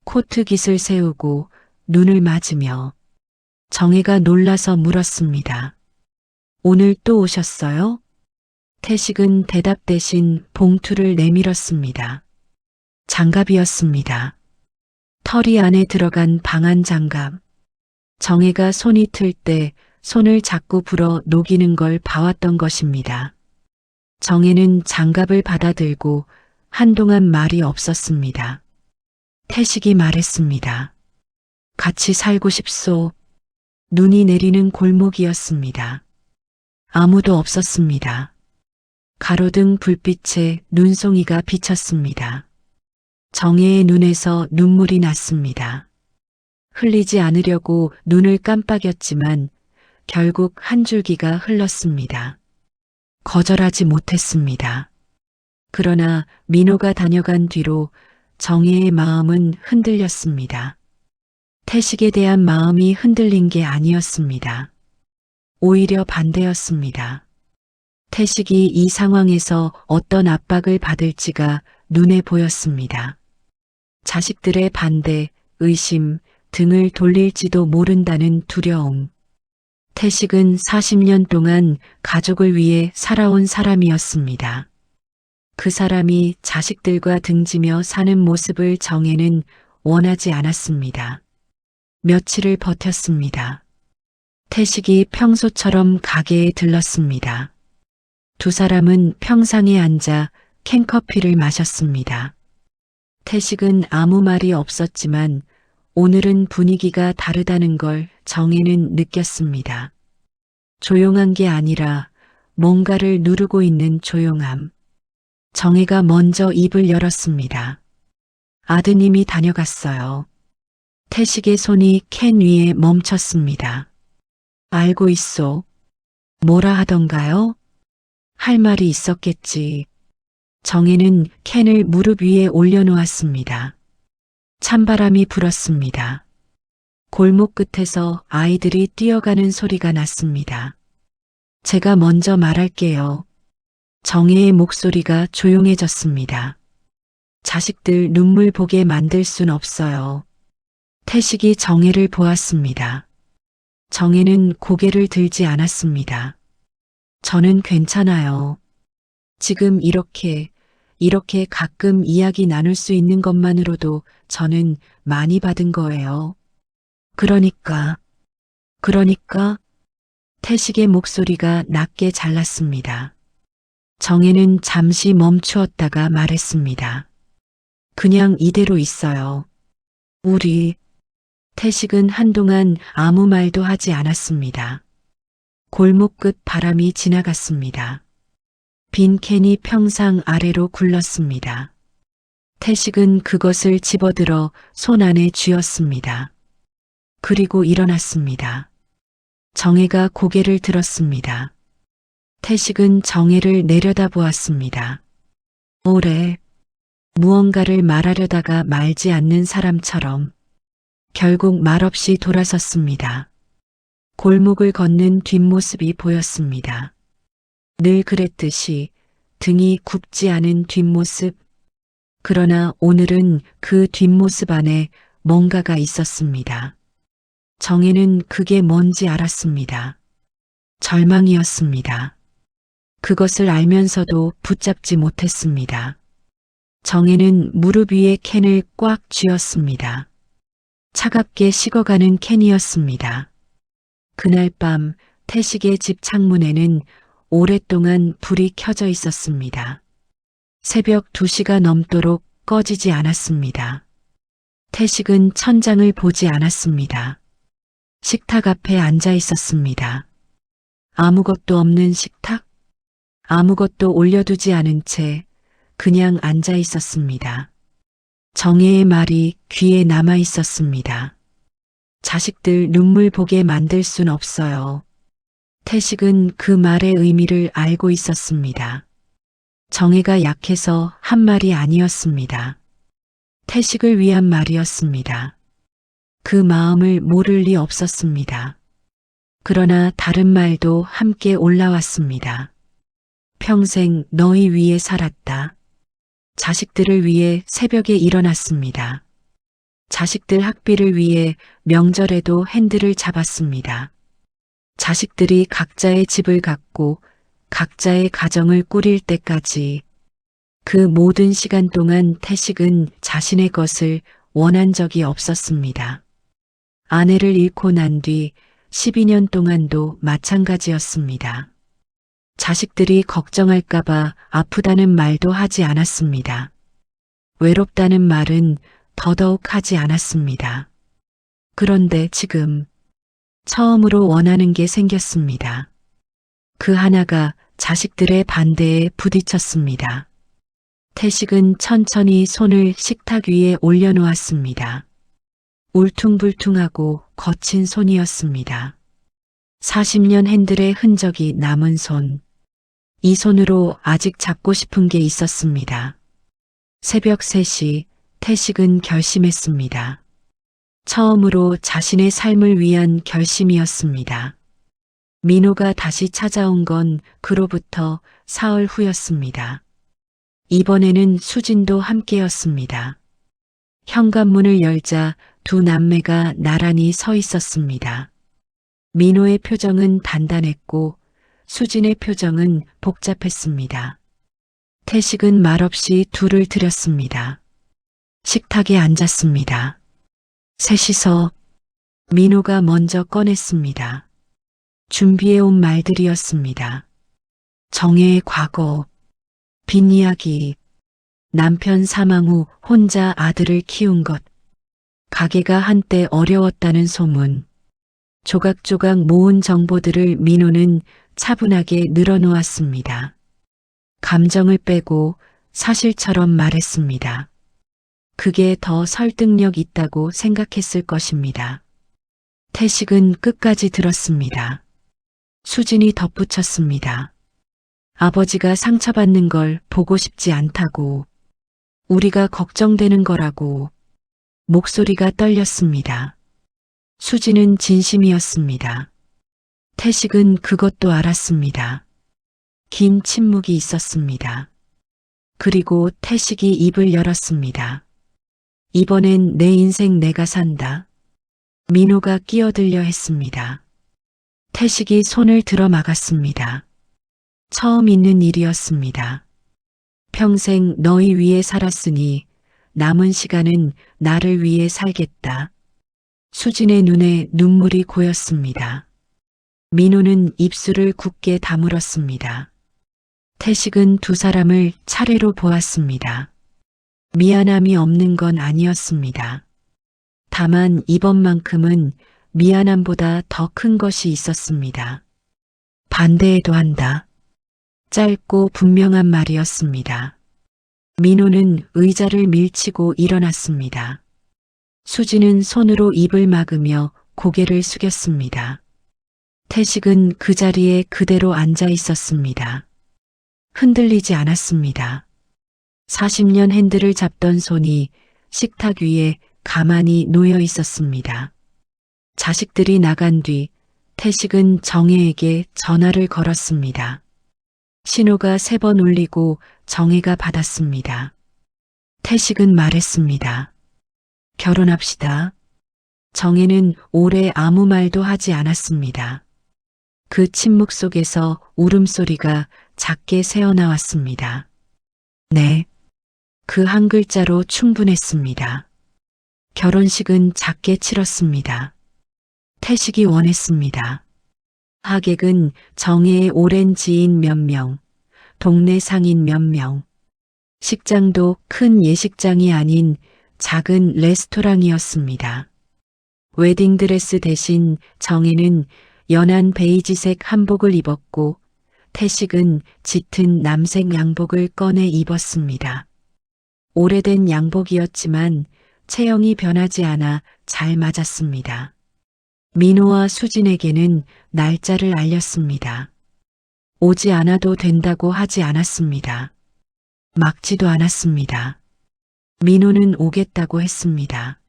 코트 깃을 세우고 눈을 맞으며 정혜가 놀라서 물었습니다. 오늘 또 오셨어요? 태식은 대답 대신 봉투를 내밀었습니다. 장갑이었습니다. 털이 안에 들어간 방한 장갑. 정혜가 손이 틀 때 손을 자꾸 불어 녹이는 걸 봐왔던 것입니다. 정혜는 장갑을 받아들고 한동안 말이 없었습니다. 태식이 말했습니다. 같이 살고 싶소. 눈이 내리는 골목이었습니다. 아무도 없었습니다. 가로등 불빛에 눈송이가 비쳤습니다. 정혜의 눈에서 눈물이 났습니다. 흘리지 않으려고 눈을 깜빡였지만 결국 한 줄기가 흘렀습니다. 거절하지 못했습니다. 그러나 민호가 다녀간 뒤로 정혜의 마음은 흔들렸습니다. 태식에 대한 마음이 흔들린 게 아니었습니다. 오히려 반대였습니다. 태식이 이 상황에서 어떤 압박을 받을지가 눈에 보였습니다. 자식들의 반대, 의심 등을 돌릴지도 모른다는 두려움. 태식은 40년 동안 가족을 위해 살아온 사람이었습니다. 그 사람이 자식들과 등지며 사는 모습을 정혜는 원하지 않았습니다. 며칠을 버텼습니다. 태식이 평소처럼 가게에 들렀습니다. 두 사람은 평상에 앉아 캔커피를 마셨습니다. 태식은 아무 말이 없었지만 오늘은 분위기가 다르다는 걸 정혜는 느꼈습니다. 조용한 게 아니라 뭔가를 누르고 있는 조용함. 정혜가 먼저 입을 열었습니다. 아드님이 다녀갔어요. 태식의 손이 캔 위에 멈췄습니다. 알고 있소. 뭐라 하던가요? 할 말이 있었겠지. 정혜는 캔을 무릎 위에 올려놓았습니다. 찬바람이 불었습니다. 골목 끝에서 아이들이 뛰어가는 소리가 났습니다. 제가 먼저 말할게요. 정혜의 목소리가 조용해졌습니다. 자식들 눈물 보게 만들 순 없어요. 태식이 정혜를 보았습니다. 정혜는 고개를 들지 않았습니다. 저는 괜찮아요. 지금 이렇게 가끔 이야기 나눌 수 있는 것만으로도 저는 많이 받은 거예요. 그러니까 태식의 목소리가 낮게 잘랐습니다. 정혜는 잠시 멈추었다가 말했습니다. 그냥 이대로 있어요. 우리. 태식은 한동안 아무 말도 하지 않았습니다. 골목 끝 바람이 지나갔습니다. 빈 캔이 평상 아래로 굴렀습니다. 태식은 그것을 집어들어 손 안에 쥐었습니다. 그리고 일어났습니다. 정혜가 고개를 들었습니다. 태식은 정혜를 내려다보았습니다. 오래 무언가를 말하려다가 말지 않는 사람처럼 결국 말없이 돌아섰습니다. 골목을 걷는 뒷모습이 보였습니다. 늘 그랬듯이 등이 굽지 않은 뒷모습. 그러나 오늘은 그 뒷모습 안에 뭔가가 있었습니다. 정혜는 그게 뭔지 알았습니다. 절망이었습니다. 그것을 알면서도 붙잡지 못했습니다. 정혜는 무릎 위에 캔을 꽉 쥐었습니다. 차갑게 식어가는 캔이었습니다. 그날 밤 태식의 집 창문에는 오랫동안 불이 켜져 있었습니다. 새벽 2시가 넘도록 꺼지지 않았습니다. 태식은 천장을 보지 않았습니다. 식탁 앞에 앉아 있었습니다. 아무것도 없는 식탁? 아무것도 올려두지 않은 채 그냥 앉아 있었습니다. 정혜의 말이 귀에 남아 있었습니다. 자식들 눈물 보게 만들 순 없어요. 태식은 그 말의 의미를 알고 있었습니다. 정혜가 약해서 한 말이 아니었습니다. 태식을 위한 말이었습니다. 그 마음을 모를 리 없었습니다. 그러나 다른 말도 함께 올라왔습니다. 평생 너희 위해 살았다. 자식들을 위해 새벽에 일어났습니다. 자식들 학비를 위해 명절에도 핸들을 잡았습니다. 자식들이 각자의 집을 갖고 각자의 가정을 꾸릴 때까지 그 모든 시간 동안 태식은 자신의 것을 원한 적이 없었습니다. 아내를 잃고 난 뒤 12년 동안도 마찬가지였습니다. 자식들이 걱정할까봐 아프다는 말도 하지 않았습니다. 외롭다는 말은 더더욱 하지 않았습니다. 그런데 지금 처음으로 원하는 게 생겼습니다. 그 하나가 자식들의 반대에 부딪혔습니다. 태식은 천천히 손을 식탁 위에 올려놓았습니다. 울퉁불퉁하고 거친 손이었습니다. 40년 핸들의 흔적이 남은 손. 이 손으로 아직 잡고 싶은 게 있었습니다. 새벽 3시 태식은 결심했습니다. 처음으로 자신의 삶을 위한 결심이었습니다. 민호가 다시 찾아온 건 그로부터 사흘 후였습니다. 이번에는 수진도 함께였습니다. 현관문을 열자 두 남매가 나란히 서 있었습니다. 민호의 표정은 단단했고 수진의 표정은 복잡했습니다. 태식은 말없이 둘을 들였습니다. 식탁에 앉았습니다. 셋이서 민호가 먼저 꺼냈습니다. 준비해온 말들이었습니다. 정혜의 과거, 빈 이야기, 남편 사망 후 혼자 아들을 키운 것, 가게가 한때 어려웠다는 소문, 조각조각 모은 정보들을 민호는 차분하게 늘어놓았습니다. 감정을 빼고 사실처럼 말했습니다. 그게 더 설득력 있다고 생각했을 것입니다. 태식은 끝까지 들었습니다. 수진이 덧붙였습니다. 아버지가 상처받는 걸 보고 싶지 않다고, 우리가 걱정되는 거라고. 목소리가 떨렸습니다. 수진은 진심이었습니다. 태식은 그것도 알았습니다. 긴 침묵이 있었습니다. 그리고 태식이 입을 열었습니다. 이번엔 내 인생 내가 산다. 민호가 끼어들려 했습니다. 태식이 손을 들어 막았습니다. 처음 있는 일이었습니다. 평생 너희 위해 살았으니 남은 시간은 나를 위해 살겠다. 수진의 눈에 눈물이 고였습니다. 민호는 입술을 굳게 다물었습니다. 태식은 두 사람을 차례로 보았습니다. 미안함이 없는 건 아니었습니다. 다만 이번만큼은 미안함보다 더 큰 것이 있었습니다. 반대해도 한다. 짧고 분명한 말이었습니다. 민호는 의자를 밀치고 일어났습니다. 수진은 손으로 입을 막으며 고개를 숙였습니다. 태식은 그 자리에 그대로 앉아 있었습니다. 흔들리지 않았습니다. 40년 핸들을 잡던 손이 식탁 위에 가만히 놓여 있었습니다. 자식들이 나간 뒤 태식은 정혜에게 전화를 걸었습니다. 신호가 3번 울리고 정혜가 받았습니다. 태식은 말했습니다. 결혼합시다. 정혜는 오래 아무 말도 하지 않았습니다. 그 침묵 속에서 울음소리가 작게 새어나왔습니다. 네. 그 한 글자로 충분했습니다. 결혼식은 작게 치렀습니다. 태식이 원했습니다. 하객은 정혜의 오랜 지인 몇 명, 동네 상인 몇 명, 식장도 큰 예식장이 아닌 작은 레스토랑이었습니다. 웨딩드레스 대신 정혜는 연한 베이지색 한복을 입었고 태식은 짙은 남색 양복을 꺼내 입었습니다. 오래된 양복이었지만 체형이 변하지 않아 잘 맞았습니다. 민호와 수진에게는 날짜를 알렸습니다. 오지 않아도 된다고 하지 않았습니다. 막지도 않았습니다. 민호는 오겠다고 했습니다.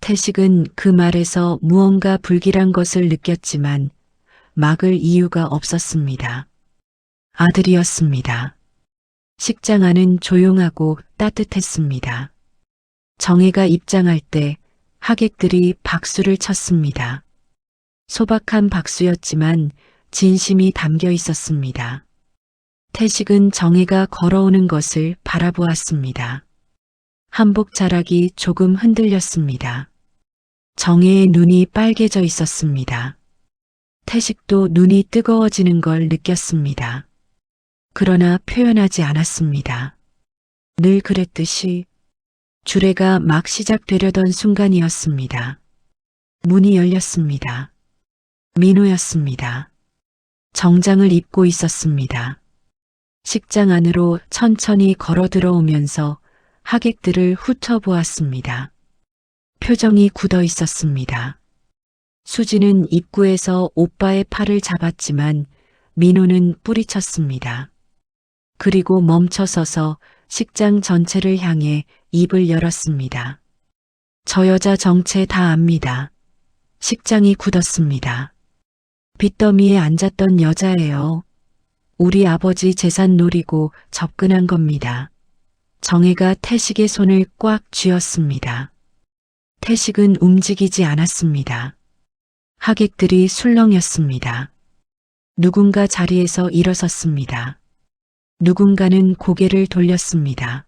태식은 그 말에서 무언가 불길한 것을 느꼈지만 막을 이유가 없었습니다. 아들이었습니다. 식장 안은 조용하고 따뜻했습니다. 정혜가 입장할 때 하객들이 박수를 쳤습니다. 소박한 박수였지만 진심이 담겨 있었습니다. 태식은 정혜가 걸어오는 것을 바라보았습니다. 한복 자락이 조금 흔들렸습니다. 정혜의 눈이 빨개져 있었습니다. 태식도 눈이 뜨거워지는 걸 느꼈습니다. 그러나 표현하지 않았습니다. 늘 그랬듯이 주례가 막 시작되려던 순간이었습니다. 문이 열렸습니다. 민호였습니다. 정장을 입고 있었습니다. 식장 안으로 천천히 걸어 들어오면서 하객들을 훑어보았습니다. 표정이 굳어 있었습니다. 수지는 입구에서 오빠의 팔을 잡았지만 민호는 뿌리쳤습니다. 그리고 멈춰서서 식장 전체를 향해 입을 열었습니다. 저 여자 정체 다 압니다. 식장이 굳었습니다. 빚더미에 앉았던 여자예요. 우리 아버지 재산 노리고 접근한 겁니다. 정혜가 태식의 손을 꽉 쥐었습니다. 태식은 움직이지 않았습니다. 하객들이 술렁였습니다. 누군가 자리에서 일어섰습니다. 누군가는 고개를 돌렸습니다.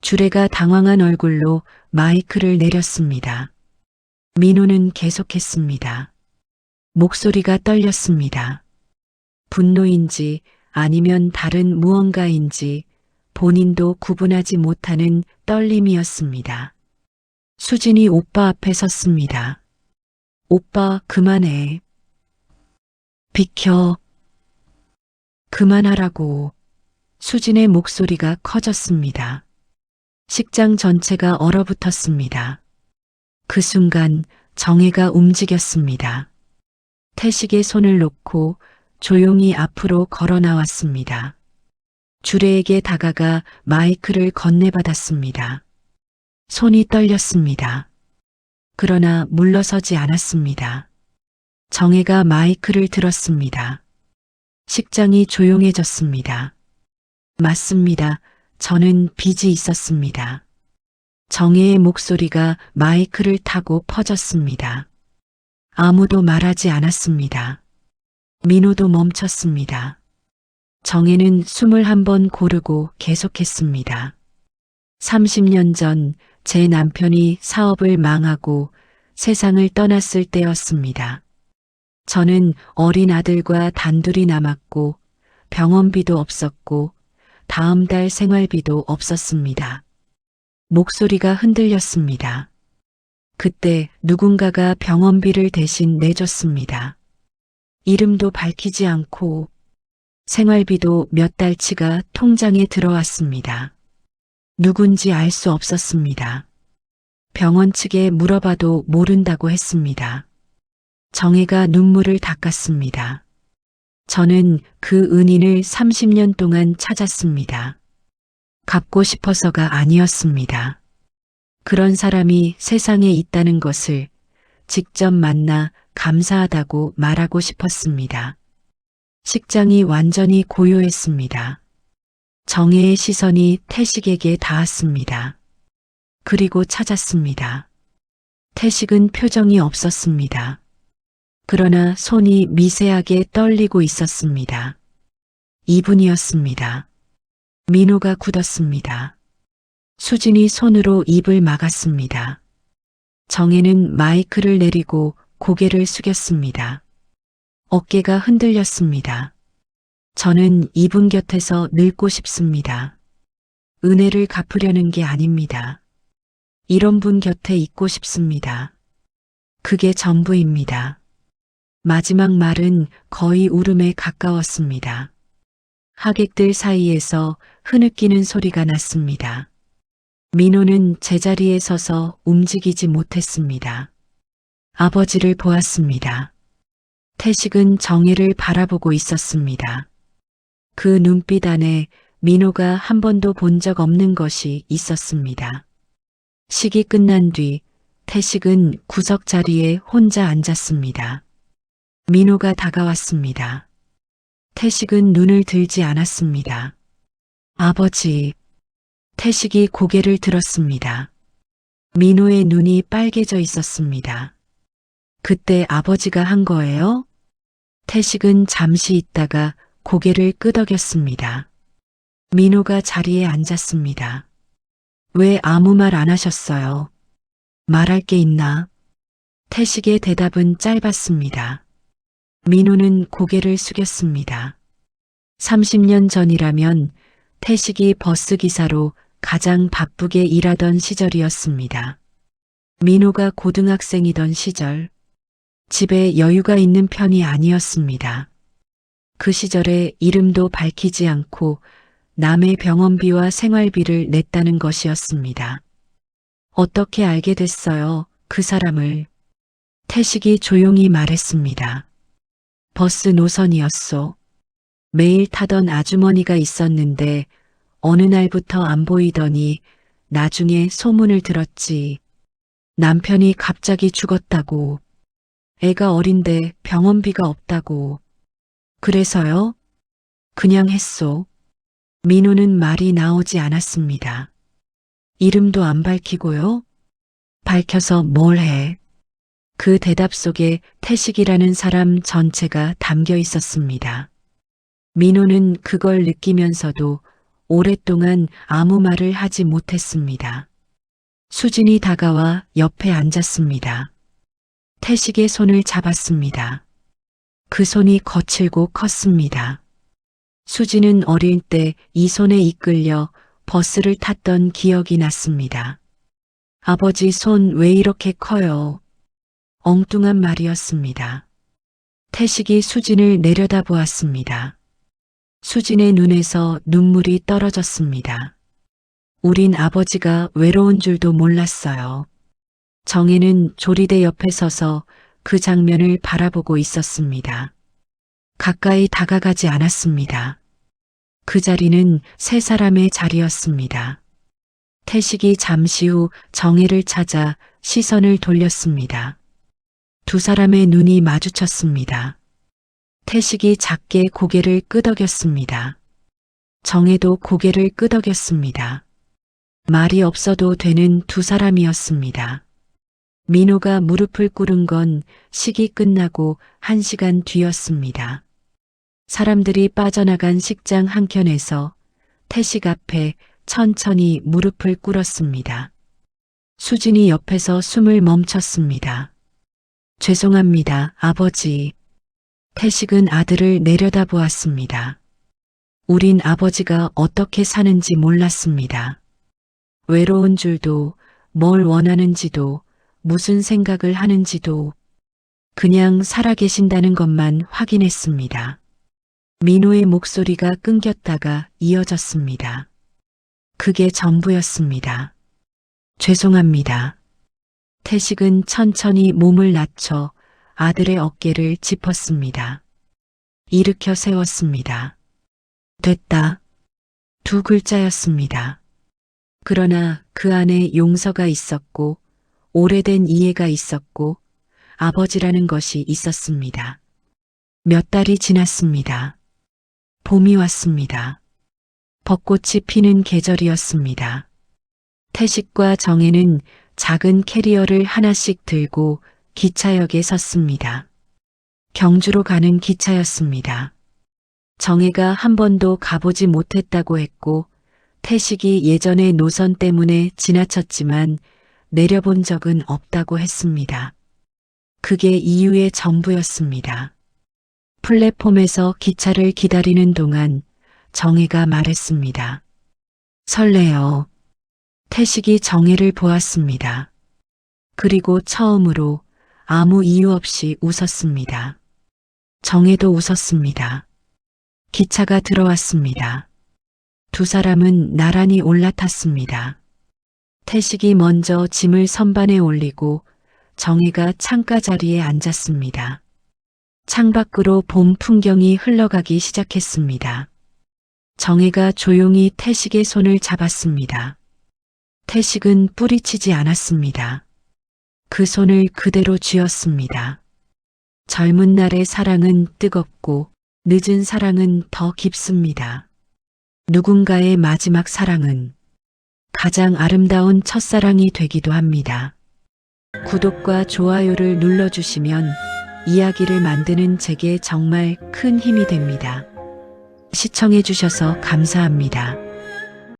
주례가 당황한 얼굴로 마이크를 내렸습니다. 민호는 계속했습니다. 목소리가 떨렸습니다. 분노인지 아니면 다른 무언가인지 본인도 구분하지 못하는 떨림이었습니다. 수진이 오빠 앞에 섰습니다. 오빠, 그만해. 비켜. 그만하라고. 수진의 목소리가 커졌습니다. 식장 전체가 얼어붙었습니다. 그 순간 정혜가 움직였습니다. 태식의 손을 놓고 조용히 앞으로 걸어 나왔습니다. 주례에게 다가가 마이크를 건네받았습니다. 손이 떨렸습니다. 그러나 물러서지 않았습니다. 정혜가 마이크를 들었습니다. 식장이 조용해졌습니다. 맞습니다. 저는 빚이 있었습니다. 정혜의 목소리가 마이크를 타고 퍼졌습니다. 아무도 말하지 않았습니다. 민호도 멈췄습니다. 정혜는 숨을 한번 고르고 계속했습니다. 30년 전 제 남편이 사업을 망하고 세상을 떠났을 때였습니다. 저는 어린 아들과 단둘이 남았고 병원비도 없었고 다음 달 생활비도 없었습니다. 목소리가 흔들렸습니다. 그때 누군가가 병원비를 대신 내줬습니다. 이름도 밝히지 않고 생활비도 몇 달치가 통장에 들어왔습니다. 누군지 알 수 없었습니다. 병원 측에 물어봐도 모른다고 했습니다. 정혜가 눈물을 닦았습니다. 저는 그 은인을 30년 동안 찾았습니다. 갚고 싶어서가 아니었습니다. 그런 사람이 세상에 있다는 것을 직접 만나 감사하다고 말하고 싶었습니다. 식장이 완전히 고요했습니다. 정혜의 시선이 태식에게 닿았습니다. 그리고 찾았습니다. 태식은 표정이 없었습니다. 그러나 손이 미세하게 떨리고 있었습니다. 이분이었습니다. 민호가 굳었습니다. 수진이 손으로 입을 막았습니다. 정혜는 마이크를 내리고 고개를 숙였습니다. 어깨가 흔들렸습니다. 저는 이분 곁에서 늙고 싶습니다. 은혜를 갚으려는 게 아닙니다. 이런 분 곁에 있고 싶습니다. 그게 전부입니다. 마지막 말은 거의 울음에 가까웠습니다. 하객들 사이에서 흐느끼는 소리가 났습니다. 민호는 제자리에 서서 움직이지 못했습니다. 아버지를 보았습니다. 태식은 정혜를 바라보고 있었습니다. 그 눈빛 안에 민호가 한 번도 본 적 없는 것이 있었습니다. 식이 끝난 뒤 태식은 구석 자리에 혼자 앉았습니다. 민호가 다가왔습니다. 태식은 눈을 들지 않았습니다. 아버지. 태식이 고개를 들었습니다. 민호의 눈이 빨개져 있었습니다. 그때 아버지가 한 거예요? 태식은 잠시 있다가 고개를 끄덕였습니다. 민호가 자리에 앉았습니다. 왜 아무 말 안 하셨어요? 말할 게 있나? 태식의 대답은 짧았습니다. 민호는 고개를 숙였습니다. 30년 전이라면 태식이 버스 기사로 가장 바쁘게 일하던 시절이었습니다. 민호가 고등학생이던 시절, 집에 여유가 있는 편이 아니었습니다. 그 시절에 이름도 밝히지 않고 남의 병원비와 생활비를 냈다는 것이었습니다. 어떻게 알게 됐어요, 그 사람을? 태식이 조용히 말했습니다. 버스 노선이었소. 매일 타던 아주머니가 있었는데 어느 날부터 안 보이더니 나중에 소문을 들었지. 남편이 갑자기 죽었다고. 애가 어린데 병원비가 없다고. 그래서요? 그냥 했소. 민호는 말이 나오지 않았습니다. 이름도 안 밝히고요? 밝혀서 뭘 해? 그 대답 속에 태식이라는 사람 전체가 담겨 있었습니다. 민호는 그걸 느끼면서도 오랫동안 아무 말을 하지 못했습니다. 수진이 다가와 옆에 앉았습니다. 태식의 손을 잡았습니다. 그 손이 거칠고 컸습니다. 수진은 어릴 때 이 손에 이끌려 버스를 탔던 기억이 났습니다. 아버지 손 왜 이렇게 커요? 엉뚱한 말이었습니다. 태식이 수진을 내려다보았습니다. 수진의 눈에서 눈물이 떨어졌습니다. 우린 아버지가 외로운 줄도 몰랐어요. 정혜는 조리대 옆에 서서 그 장면을 바라보고 있었습니다. 가까이 다가가지 않았습니다. 그 자리는 세 사람의 자리였습니다. 태식이 잠시 후 정혜를 찾아 시선을 돌렸습니다. 두 사람의 눈이 마주쳤습니다. 태식이 작게 고개를 끄덕였습니다. 정혜도 고개를 끄덕였습니다. 말이 없어도 되는 두 사람이었습니다. 민호가 무릎을 꿇은 건 식이 끝나고 1시간 뒤였습니다. 사람들이 빠져나간 식장 한켠에서 태식 앞에 천천히 무릎을 꿇었습니다. 수진이 옆에서 숨을 멈췄습니다. 죄송합니다, 아버지. 태식은 아들을 내려다보았습니다. 우린 아버지가 어떻게 사는지 몰랐습니다. 외로운 줄도, 뭘 원하는지도, 무슨 생각을 하는지도 그냥 살아계신다는 것만 확인했습니다. 민호의 목소리가 끊겼다가 이어졌습니다. 그게 전부였습니다. 죄송합니다. 태식은 천천히 몸을 낮춰 아들의 어깨를 짚었습니다. 일으켜 세웠습니다. 됐다. 두 글자였습니다. 그러나 그 안에 용서가 있었고 오래된 이해가 있었고 아버지라는 것이 있었습니다. 몇 달이 지났습니다. 봄이 왔습니다. 벚꽃이 피는 계절이었습니다. 태식과 정혜는 작은 캐리어를 하나씩 들고 기차역에 섰습니다. 경주로 가는 기차였습니다. 정혜가 한 번도 가보지 못했다고 했고 태식이 예전의 노선 때문에 지나쳤지만 내려본 적은 없다고 했습니다. 그게 이유의 전부였습니다. 플랫폼에서 기차를 기다리는 동안 정혜가 말했습니다. 설레요. 태식이 정혜를 보았습니다. 그리고 처음으로 아무 이유 없이 웃었습니다. 정혜도 웃었습니다. 기차가 들어왔습니다. 두 사람은 나란히 올라탔습니다. 태식이 먼저 짐을 선반에 올리고 정혜가 창가 자리에 앉았습니다. 창밖으로 봄 풍경이 흘러가기 시작했습니다. 정혜가 조용히 태식의 손을 잡았습니다. 태식은 뿌리치지 않았습니다. 그 손을 그대로 쥐었습니다. 젊은 날의 사랑은 뜨겁고 늦은 사랑은 더 깊습니다. 누군가의 마지막 사랑은 가장 아름다운 첫사랑이 되기도 합니다. 구독과 좋아요를 눌러주시면 이야기를 만드는 제게 정말 큰 힘이 됩니다. 시청해주셔서 감사합니다.